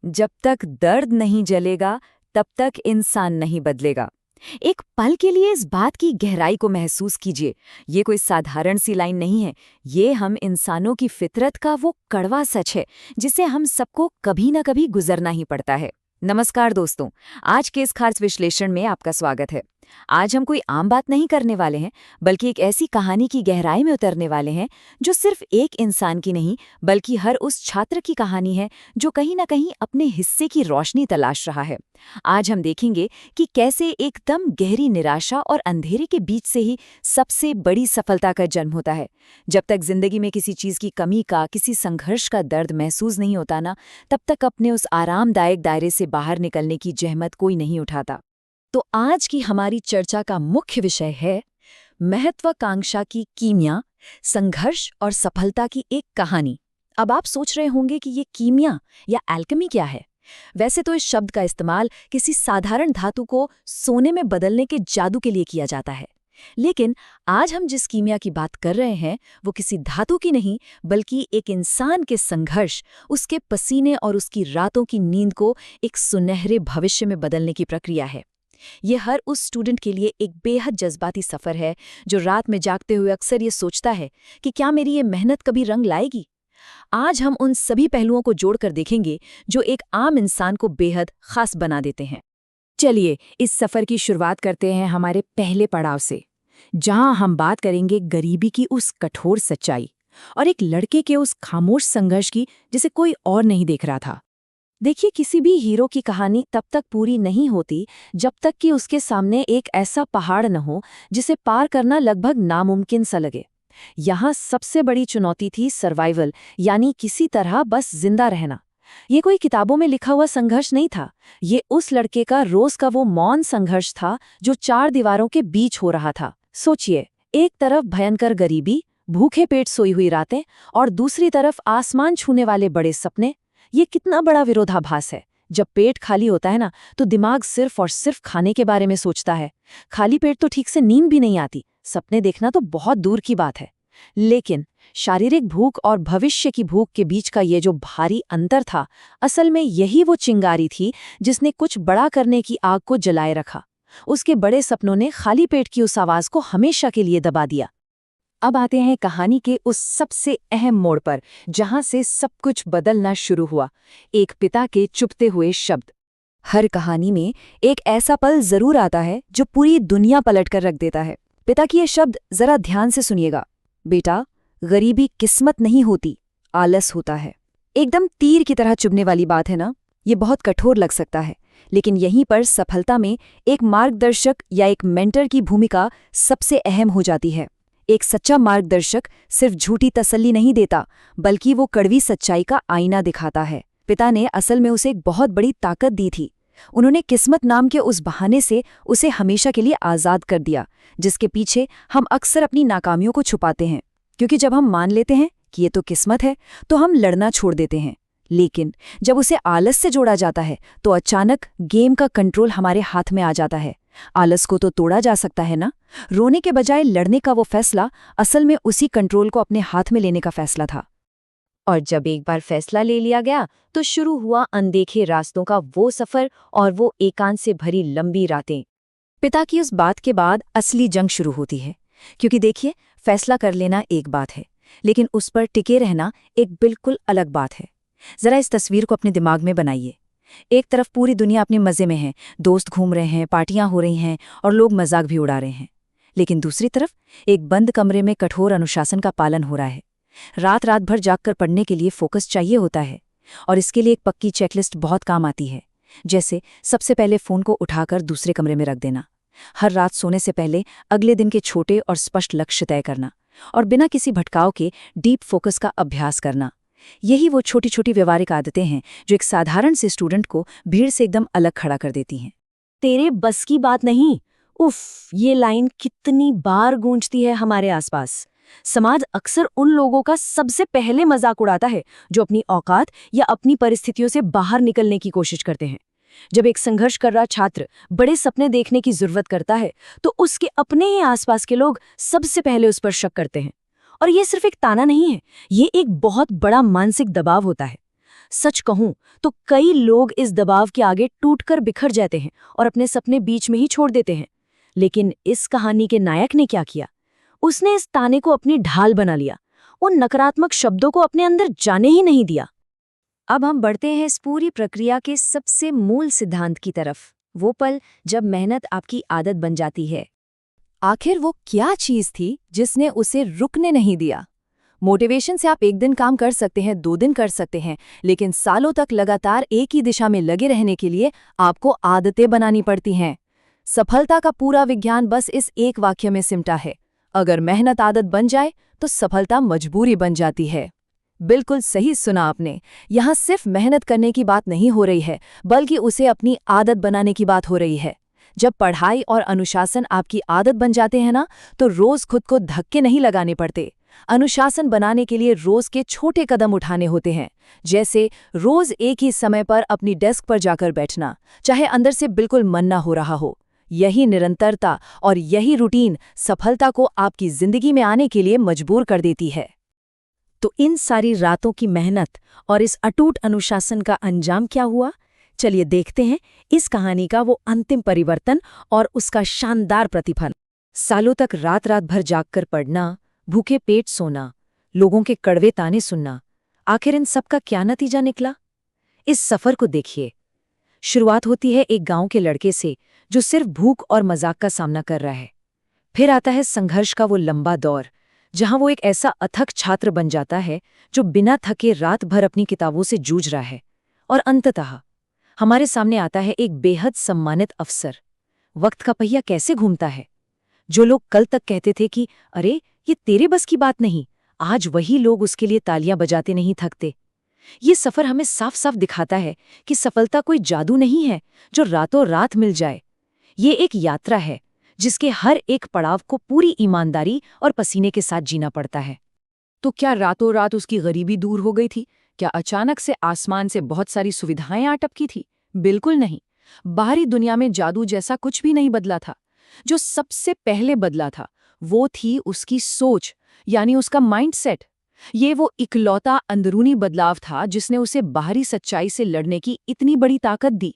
जब तक दर्द नहीं जलेगा तब तक इंसान नहीं बदलेगा। एक पल के लिए इस बात की गहराई को महसूस कीजिए। ये कोई साधारण सी लाइन नहीं है। ये हम इंसानों की फितरत का वो कड़वा सच है जिसे हम सबको कभी न कभी गुजरना ही पड़ता है। नमस्कार दोस्तों, आज के इस खास विश्लेषण में आपका स्वागत है। आज हम कोई आम बात नहीं करने वाले हैं, बल्कि एक ऐसी कहानी की गहराई में उतरने वाले हैं जो सिर्फ एक इंसान की नहीं, बल्कि हर उस छात्र की कहानी है जो कहीं न कहीं अपने हिस्से की रोशनी तलाश रहा है। आज हम देखेंगे कि कैसे एकदम गहरी निराशा और अंधेरे के बीच से ही सबसे बड़ी सफलता का जन्म होता है। जब तक जिंदगी में किसी चीज़ की कमी का, किसी संघर्ष का दर्द महसूस नहीं होता ना, तब तक अपने उस आरामदायक दायरे से बाहर निकलने की जहमत कोई नहीं उठाता। तो आज की हमारी चर्चा का मुख्य विषय है महत्वाकांक्षा की कीमिया, संघर्ष और सफलता की एक कहानी। अब आप सोच रहे होंगे कि ये कीमिया या एल्केमी क्या है। वैसे तो इस शब्द का इस्तेमाल किसी साधारण धातु को सोने में बदलने के जादू के लिए किया जाता है, लेकिन आज हम जिस कीमिया की बात कर रहे हैं वो किसी धातु की नहीं, बल्कि एक इंसान के संघर्ष, उसके पसीने और उसकी रातों की नींद को एक सुनहरे भविष्य में बदलने की प्रक्रिया है। ये हर उस स्टूडेंट के लिए एक बेहद जज्बाती सफ़र है जो रात में जागते हुए अक्सर ये सोचता है कि क्या मेरी ये मेहनत कभी रंग लाएगी। आज हम उन सभी पहलुओं को जोड़कर देखेंगे जो एक आम इंसान को बेहद खास बना देते हैं। चलिए इस सफ़र की शुरुआत करते हैं हमारे पहले पड़ाव से, जहां हम बात करेंगे गरीबी की उस कठोर सच्चाई और एक लड़के के उस खामोश संघर्ष की जिसे कोई और नहीं देख रहा था। देखिए, किसी भी हीरो की कहानी तब तक पूरी नहीं होती जब तक कि उसके सामने एक ऐसा पहाड़ न हो जिसे पार करना लगभग नामुमकिन सा लगे। यहाँ सबसे बड़ी चुनौती थी सर्वाइवल, यानी किसी तरह बस जिंदा रहना। ये कोई किताबों में लिखा हुआ संघर्ष नहीं था। ये उस लड़के का रोज का वो मौन संघर्ष था जो चार दीवारों के बीच हो रहा था। सोचिए, एक तरफ भयंकर गरीबी, भूखे पेट सोई हुई रातें, और दूसरी तरफ आसमान छूने वाले बड़े सपने। ये कितना बड़ा विरोधाभास है। जब पेट खाली होता है ना, तो दिमाग सिर्फ और सिर्फ खाने के बारे में सोचता है। खाली पेट तो ठीक से नींद भी नहीं आती, सपने देखना तो बहुत दूर की बात है। लेकिन शारीरिक भूख और भविष्य की भूख के बीच का ये जो भारी अंतर था, असल में यही वो चिंगारी थी जिसने कुछ बड़ा करने की आग को जलाए रखा। उसके बड़े सपनों ने खाली पेट की उस आवाज को हमेशा के लिए दबा दिया। अब आते हैं कहानी के उस सबसे अहम मोड़ पर, जहां से सब कुछ बदलना शुरू हुआ। एक पिता के चुपते हुए शब्द। हर कहानी में एक ऐसा पल जरूर आता है जो पूरी दुनिया पलट कर रख देता है। पिता की ये शब्द जरा ध्यान से सुनिएगा। बेटा, गरीबी किस्मत नहीं होती, आलस होता है। एकदम तीर की तरह चुभने वाली बात है ना। ये बहुत कठोर लग सकता है, लेकिन यहीं पर सफलता में एक मार्गदर्शक या एक मेंटर की भूमिका सबसे अहम हो जाती है। एक सच्चा मार्गदर्शक सिर्फ झूठी तसल्ली नहीं देता, बल्कि वो कड़वी सच्चाई का आईना दिखाता है। पिता ने असल में उसे एक बहुत बड़ी ताकत दी थी। उन्होंने किस्मत नाम के उस बहाने से उसे हमेशा के लिए आज़ाद कर दिया, जिसके पीछे हम अक्सर अपनी नाकामियों को छुपाते हैं। क्योंकि जब हम मान लेते हैं कि ये तो किस्मत है, तो हम लड़ना छोड़ देते हैं। लेकिन जब उसे आलस से जोड़ा जाता है, तो अचानक गेम का कंट्रोल हमारे हाथ में आ जाता है। आलस को तो तोड़ा जा सकता है ना। रोने के बजाय लड़ने का वो फैसला असल में उसी कंट्रोल को अपने हाथ में लेने का फैसला था। और जब एक बार फैसला ले लिया गया, तो शुरू हुआ अनदेखे रास्तों का वो सफर और वो एकांत से भरी लंबी रातें। पिता की उस बात के बाद असली जंग शुरू होती है। क्योंकि देखिए, फैसला कर लेना एक बात है, लेकिन उस पर टिके रहना एक बिल्कुल अलग बात है। जरा इस तस्वीर को अपने दिमाग में बनाइए। एक तरफ पूरी दुनिया अपने मजे में है, दोस्त घूम रहे हैं, पार्टियां हो रही हैं और लोग मजाक भी उड़ा रहे हैं। लेकिन दूसरी तरफ एक बंद कमरे में कठोर अनुशासन का पालन हो रहा है। रात रात भर जागकर पढ़ने के लिए फोकस चाहिए होता है, और इसके लिए एक पक्की चेकलिस्ट बहुत काम आती है। जैसे सबसे पहले फोन को उठाकर दूसरे कमरे में रख देना, हर रात सोने से पहले अगले दिन के छोटे और स्पष्ट लक्ष्य तय करना, और बिना किसी भटकाव के डीप फोकस का अभ्यास करना। यही वो छोटी छोटी व्यवहारिक आदतें हैं जो एक साधारण से स्टूडेंट को भीड़ से एकदम अलग खड़ा कर देती हैं। तेरे बस की बात नहीं। उफ, ये लाइन कितनी बार गूंजती है हमारे आसपास। समाज अक्सर उन लोगों का सबसे पहले मजाक उड़ाता है जो अपनी औकात या अपनी परिस्थितियों से बाहर निकलने की कोशिश करते हैं। जब एक संघर्ष कर रहा छात्र बड़े सपने देखने की जरूरत करता है, तो उसके अपने ही आसपास के लोग सबसे पहले उस पर शक करते हैं। और ये सिर्फ एक ताना नहीं है, ये एक बहुत बड़ा मानसिक दबाव होता है। सच कहूं तो कई लोग इस दबाव के आगे टूटकर बिखर जाते हैं और अपने सपने बीच में ही छोड़ देते हैं। लेकिन इस कहानी के नायक ने क्या किया? उसने इस ताने को अपनी ढाल बना लिया, उन नकारात्मक शब्दों को अपने अंदर जाने ही नहीं दिया। अब हम बढ़ते हैं इस पूरी प्रक्रिया के सबसे मूल सिद्धांत की तरफ, वो पल जब मेहनत आपकी आदत बन जाती है। आखिर वो क्या चीज़ थी जिसने उसे रुकने नहीं दिया? मोटिवेशन से आप एक दिन काम कर सकते हैं, 2 दिन कर सकते हैं, लेकिन सालों तक लगातार एक ही दिशा में लगे रहने के लिए आपको आदतें बनानी पड़ती हैं। सफलता का पूरा विज्ञान बस इस एक वाक्य में सिमटा है, अगर मेहनत आदत बन जाए तो सफलता मजबूरी बन जाती है। बिल्कुल सही सुना आपने। यहाँ सिर्फ मेहनत करने की बात नहीं हो रही है, बल्कि उसे अपनी आदत बनाने की बात हो रही है। जब पढ़ाई और अनुशासन आपकी आदत बन जाते हैं ना, तो रोज खुद को धक्के नहीं लगाने पड़ते। अनुशासन बनाने के लिए रोज के छोटे कदम उठाने होते हैं, जैसे रोज एक ही समय पर अपनी डेस्क पर जाकर बैठना, चाहे अंदर से बिल्कुल मन ना हो रहा हो। यही निरंतरता और यही रूटीन सफलता को आपकी जिंदगी में आने के लिए मजबूर कर देती है। तो इन सारी रातों की मेहनत और इस अटूट अनुशासन का अंजाम क्या हुआ? चलिए देखते हैं इस कहानी का वो अंतिम परिवर्तन और उसका शानदार प्रतिफल। सालों तक रात रात भर जागकर पढ़ना, भूखे पेट सोना, लोगों के कड़वे ताने सुनना, आखिर इन सब का क्या नतीजा निकला? इस सफर को देखिए। शुरुआत होती है एक गांव के लड़के से जो सिर्फ भूख और मजाक का सामना कर रहा है। फिर आता है संघर्ष का वो लंबा दौर, जहां वो एक ऐसा अथक छात्र बन जाता है जो बिना थके रात भर अपनी किताबों से जूझ रहा है। और अंततः हमारे सामने आता है एक बेहद सम्मानित अफसर। वक्त का पहिया कैसे घूमता है? जो लोग कल तक कहते थे कि अरे ये तेरे बस की बात नहीं, आज वही लोग उसके लिए तालियां बजाते नहीं थकते। ये सफर हमें साफ साफ दिखाता है कि सफलता कोई जादू नहीं है जो रातों रात मिल जाए। ये एक यात्रा है जिसके हर एक पड़ाव को पूरी ईमानदारी और पसीने के साथ जीना पड़ता है। तो क्या रातों रात उसकी गरीबी दूर हो गई थी? क्या अचानक से आसमान से बहुत सारी सुविधाएं आ टपकी थी? बिल्कुल नहीं। बाहरी दुनिया में जादू जैसा कुछ भी नहीं बदला था। जो सबसे पहले बदला था वो थी उसकी सोच, यानी उसका माइंडसेट। ये वो इकलौता अंदरूनी बदलाव था जिसने उसे बाहरी सच्चाई से लड़ने की इतनी बड़ी ताकत दी।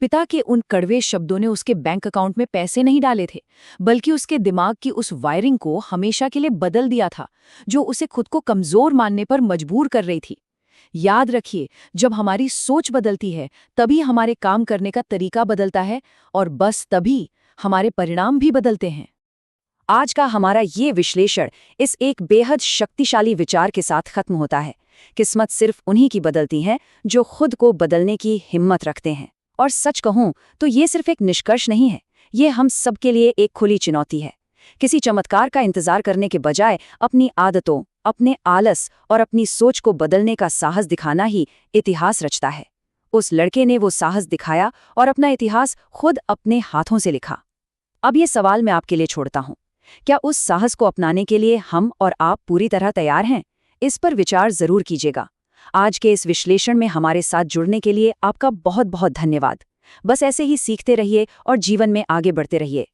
पिता के उन कड़वे शब्दों ने उसके बैंक अकाउंट में पैसे नहीं डाले थे, बल्कि उसके दिमाग की उस वायरिंग को हमेशा के लिए बदल दिया था, जो उसे खुद को कमजोर मानने पर मजबूर कर रही थी। याद रखिए, जब हमारी सोच बदलती है तभी हमारे काम करने का तरीका बदलता है, और बस तभी हमारे परिणाम भी बदलते हैं। आज का हमारा ये विश्लेषण इस एक बेहद शक्तिशाली विचार के साथ खत्म होता है। किस्मत सिर्फ उन्हीं की बदलती है जो खुद को बदलने की हिम्मत रखते हैं। और सच कहूं तो ये सिर्फ एक निष्कर्ष नहीं है, ये हम सबके लिए एक खुली चुनौती है। किसी चमत्कार का इंतजार करने के बजाय अपनी आदतों, अपने आलस और अपनी सोच को बदलने का साहस दिखाना ही इतिहास रचता है। उस लड़के ने वो साहस दिखाया और अपना इतिहास खुद अपने हाथों से लिखा। अब ये सवाल मैं आपके लिए छोड़ता हूं, क्या उस साहस को अपनाने के लिए हम और आप पूरी तरह तैयार हैं? इस पर विचार जरूर कीजिएगा। आज के इस विश्लेषण में हमारे साथ जुड़ने के लिए आपका बहुत बहुत धन्यवाद। बस ऐसे ही सीखते रहिए और जीवन में आगे बढ़ते रहिए।